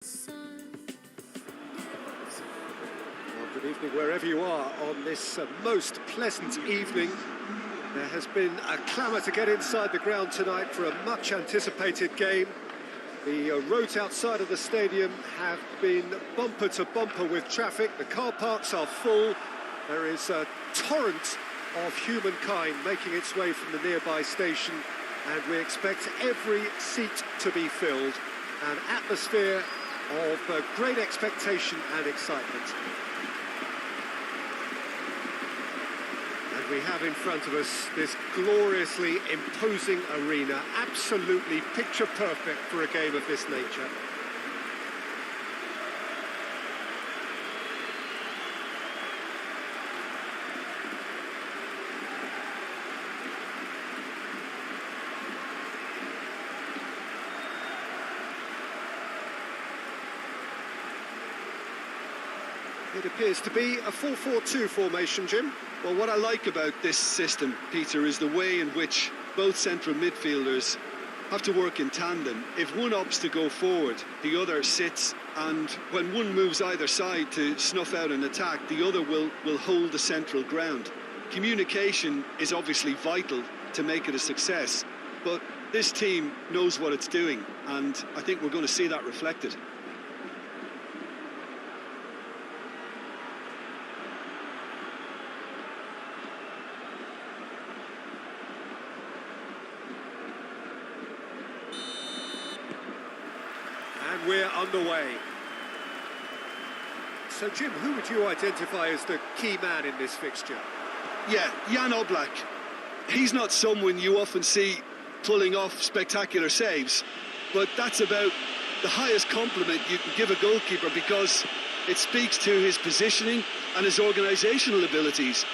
Well, good evening wherever you are on this most pleasant evening. There has been a clamour to get inside the ground tonight for a much anticipated game. The roads outside of the stadium have been bumper to bumper with traffic. The car parks are full. There is a torrent of humankind making its way from the nearby station, and we expect every seat to be filled. An atmosphere of great expectation and excitement. And we have in front of us this gloriously imposing arena, absolutely picture perfect for a game of this nature. It appears to be a 4-4-2 formation, Jim. Well, what I like about this system, Peter, is the way in which both central midfielders have to work in tandem. If one opts to go forward, the other sits, and when one moves either side to snuff out an attack, the other will hold the central ground. Communication is obviously vital to make it a success, but this team knows what it's doing, and I think we're going to see that reflected. And we're underway. So, Jim, who would you identify as the key man in this fixture? Yeah, Jan Oblak. He's not someone you often see pulling off spectacular saves, but that's about the highest compliment you can give a goalkeeper, because it speaks to his positioning and his organisational abilities.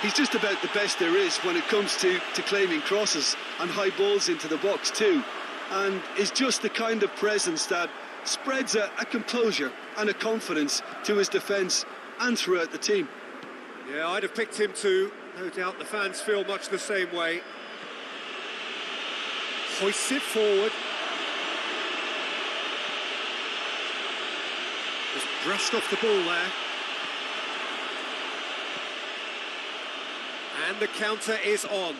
He's just about the best there is when it comes to claiming crosses and high balls into the box too, and is just the kind of presence that spreads a composure and a confidence to his defence and throughout the team. Yeah, I'd have picked him too. No doubt the fans feel much the same way. Hoists it forward. Just brushed off the ball there. And the counter is on.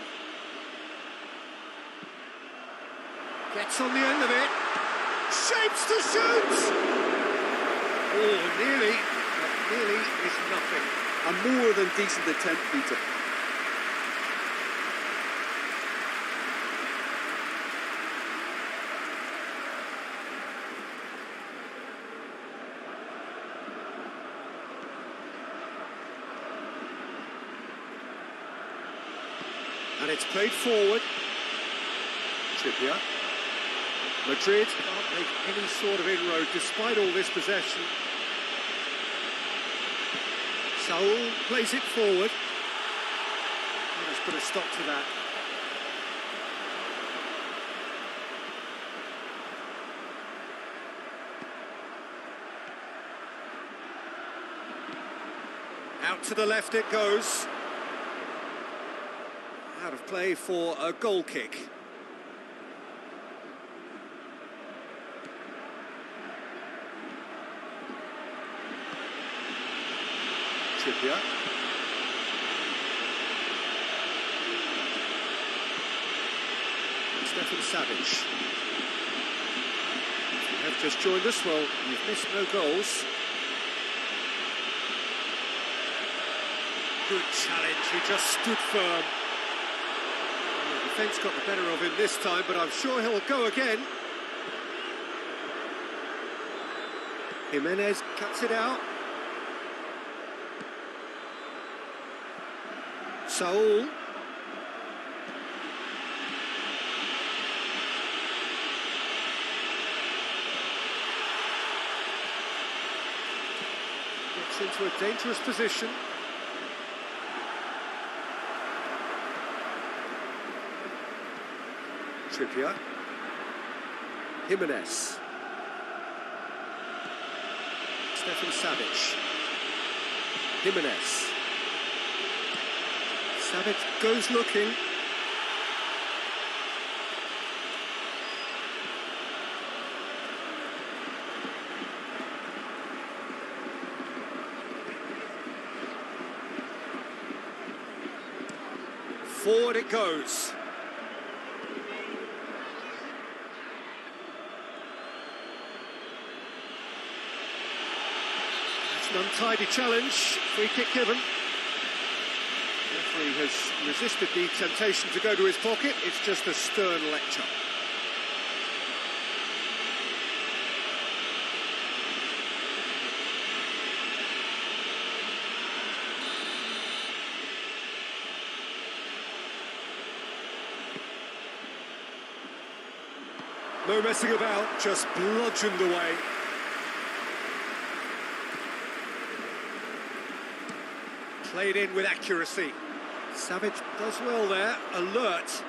Gets on the end of it. Shapes to shoot! Oh, nearly, but nearly is nothing. A more than decent attempt, Peter. And it's played forward. Trippier. Madrid can't make any sort of inroad despite all this possession. Saul plays it forward. Let's put a stop to that. Out to the left it goes. Out of play for a goal kick. Trippier. Svmandal. If you have just joined us, well, you've missed no goals. Good challenge, he just stood firm. The defence got the better of him this time, but I'm sure he'll go again. Jimenez cuts it out. Saul. Gets into a dangerous position. Trippier. Jimenez. Svmandal. Jimenez. Savic goes looking. Forward it goes. It's an untidy challenge. Free kick given. The referee has resisted the temptation to go to his pocket. It's just a stern lecture. No messing about, just bludgeoned away. Played in with accuracy. Savage does well there, alert.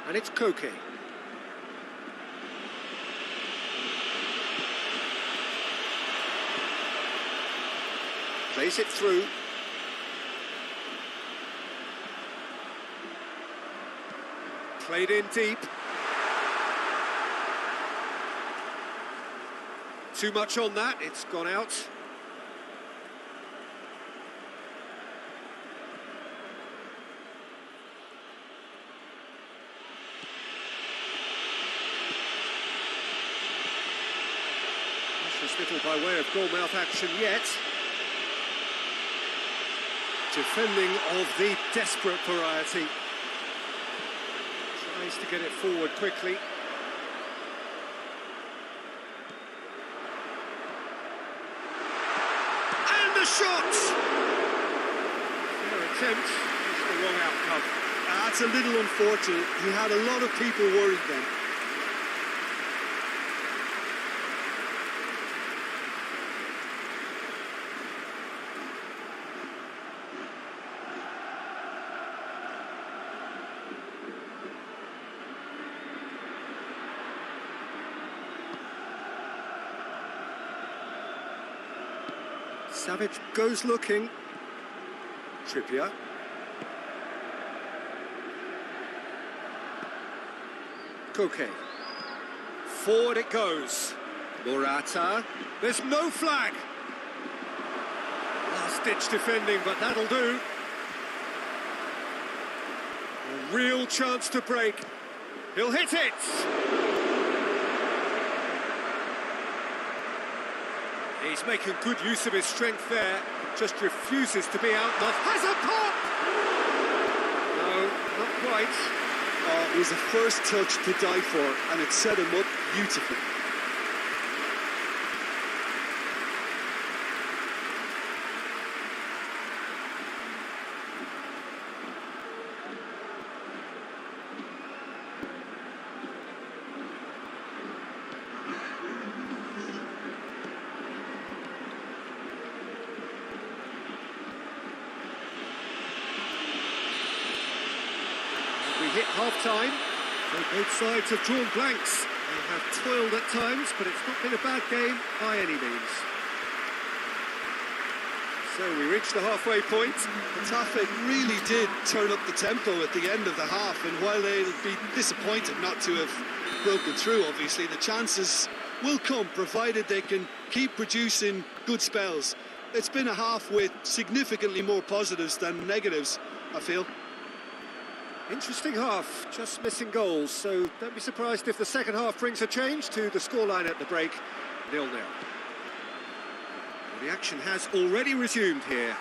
And it's Koke. Plays it through. Played in deep. Too much on that, it's gone out. Precious little by way of goalmouth action yet. Defending of the desperate variety. Tries to get it forward quickly. And the shot! Fair attempt, just the wrong outcome. That's a little unfortunate. He had a lot of people worried then. Savage goes looking. Trippier. Koke. Forward it goes. Morata. There's no flag. Last-ditch defending, but that'll do. A real chance to break. He'll hit it. He's making good use of his strength there, just refuses to be outdone. Has a pop! No, not quite. Oh, it was a first touch to die for, and it set him up beautifully. We hit half-time, so both sides have drawn blanks. They have toiled at times, but it's not been a bad game by any means. So we reach the halfway point. Getafe really did turn up the tempo at the end of the half, and while they'll be disappointed not to have broken through, obviously, the chances will come, provided they can keep producing good spells. It's been a half with significantly more positives than negatives, I feel. Interesting half, just missing goals, so don't be surprised if the second half brings a change to the scoreline at the break, 0-0. The action has already resumed here.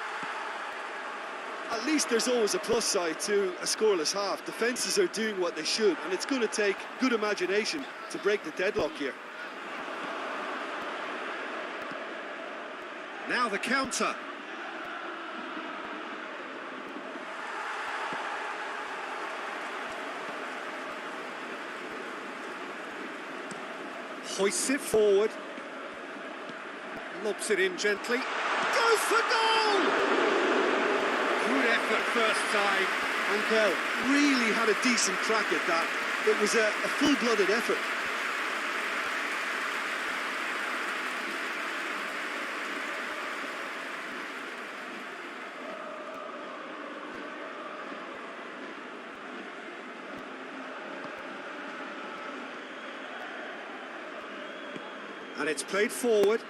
At least there's always a plus side to a scoreless half. Defences are doing what they should, and it's going to take good imagination to break the deadlock here. Now the counter. Hoists it forward. Lobs it in gently. Goes for goal! Good effort first time. Ankel really had a decent crack at that. It was a full-blooded effort. And it's played forward.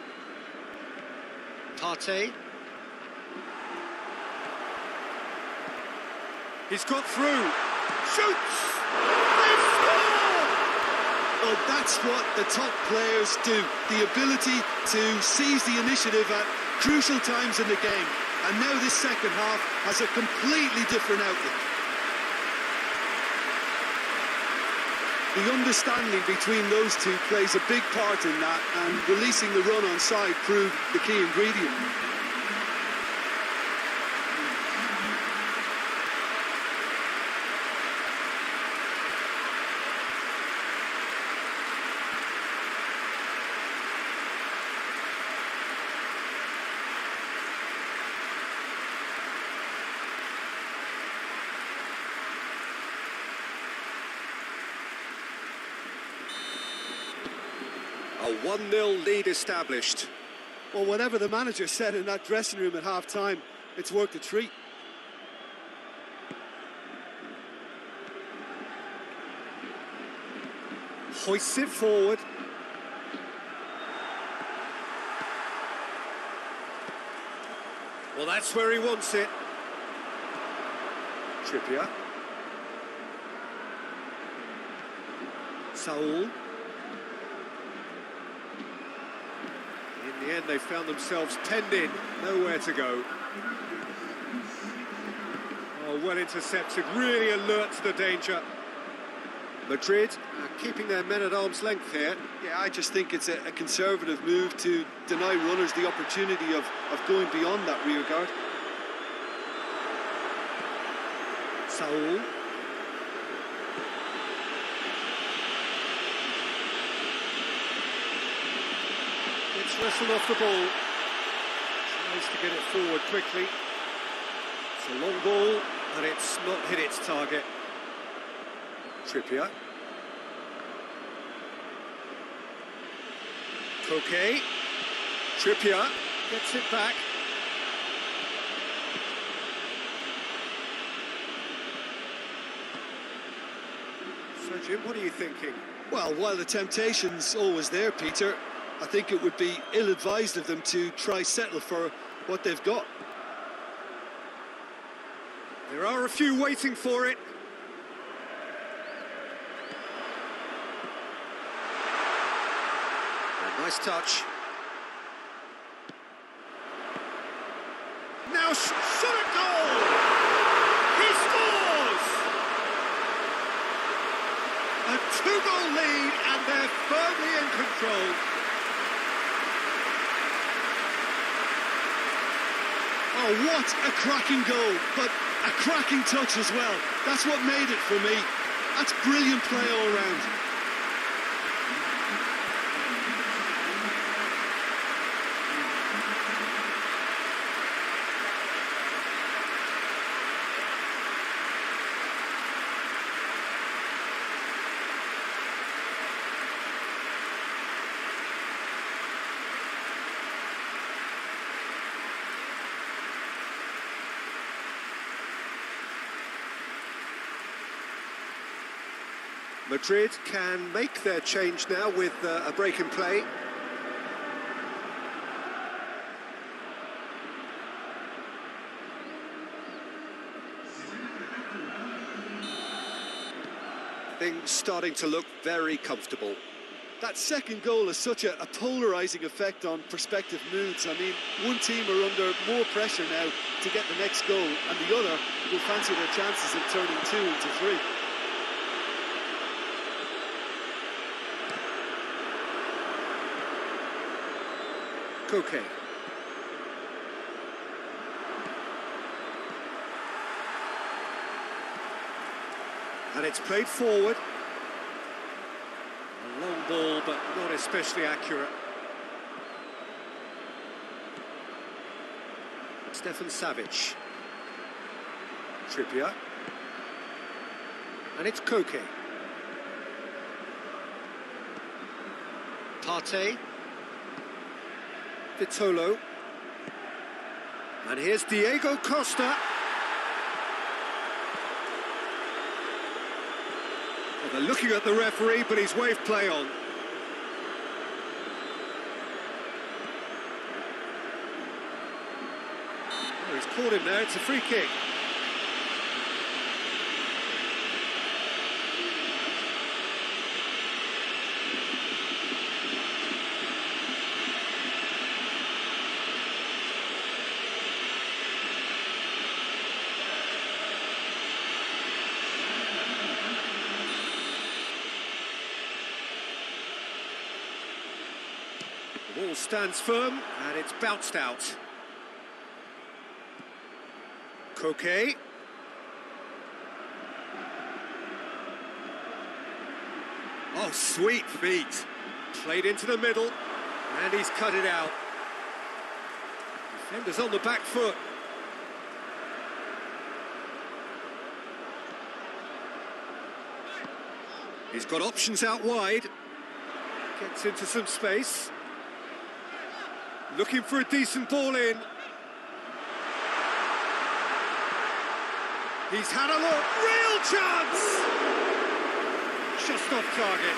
Partey. He's got through. Shoots! They score! Well, that's what the top players do. The ability to seize the initiative at crucial times in the game. And now this second half has a completely different outlook. The understanding between those two plays a big part in that, and releasing the run on side proved the key ingredient. A 1-0 lead established. Well, whatever the manager said in that dressing room at half-time, it's worked a treat. Hoists it forward. Well, that's where he wants it. Trippier. Saul. In the end, they found themselves penned in, nowhere to go. Oh, well intercepted, really alert to the danger. Madrid keeping their men at arm's length here. Yeah, I just think it's a conservative move to deny runners the opportunity of going beyond that rear guard. Saul. It's wrestled off the ball. Tries to get it forward quickly. It's a long ball, and it's not hit its target. Trippier. Koke. Trippier gets it back. So, Jim, what are you thinking? Well, while the temptation's always there, Peter, I think it would be ill-advised of them to try settle for what they've got. There are a few waiting for it. A nice touch. Now shot at goal! He scores! A 2-goal lead, and they're firmly in control. Oh, what a cracking goal, but a cracking touch as well. That's what made it for me. That's brilliant play all round. Madrid can make their change now with a break in play. Things starting to look very comfortable. That second goal has such a polarising effect on prospective moods. I mean, one team are under more pressure now to get the next goal, and the other will fancy their chances of turning 2 into 3. Koke. And it's played forward. A long ball, but not especially accurate. Stefan Savic. Trippier. And it's Koke. Partey. Vitolo. And here's Diego Costa. Well, they're looking at the referee, but he's waved play on. He's caught him there, it's a free kick. The ball stands firm and it's bounced out. Koke. Oh, sweet feet. Played into the middle and he's cut it out. Defender's on the back foot. He's got options out wide. Gets into some space. Looking for a decent ball in. He's had a look. Real chance! Just off target.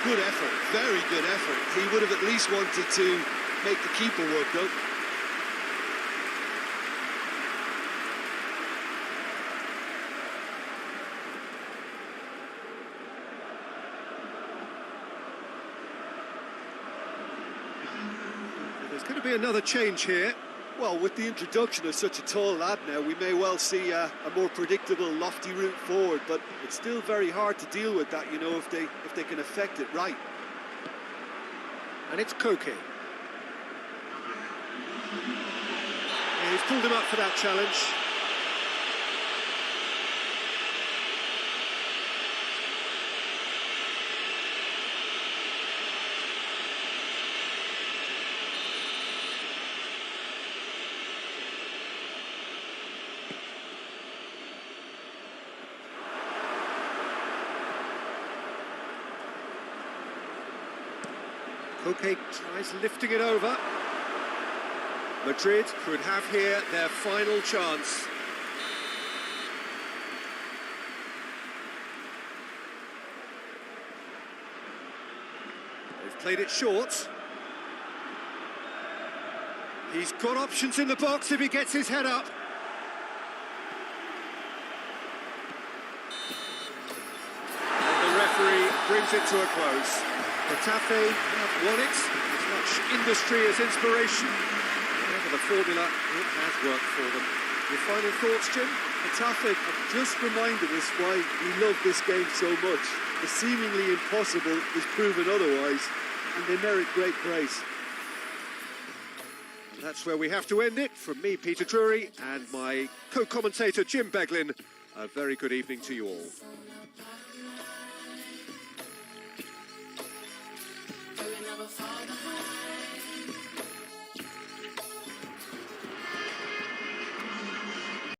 Good effort, very good effort. He would have at least wanted to make the keeper work, though. There's going to be another change here. Well, with the introduction of such a tall lad now, we may well see a more predictable, lofty route forward, but it's still very hard to deal with that, you know, if they can affect it right. And it's Koke. He's pulled him up for that challenge. Koke tries lifting it over. Madrid could have here their final chance. They've played it short. He's got options in the box if he gets his head up. And the referee brings it to a close. Getafe have won it, as much industry as inspiration. Whatever the formula, it has worked for them. Your final thoughts, Jim? Getafe have just reminded us why we love this game so much. The seemingly impossible is proven otherwise, and they merit great praise. And that's where we have to end it. From me, Peter Drury, and my co-commentator, Jim Beglin, a very good evening to you all.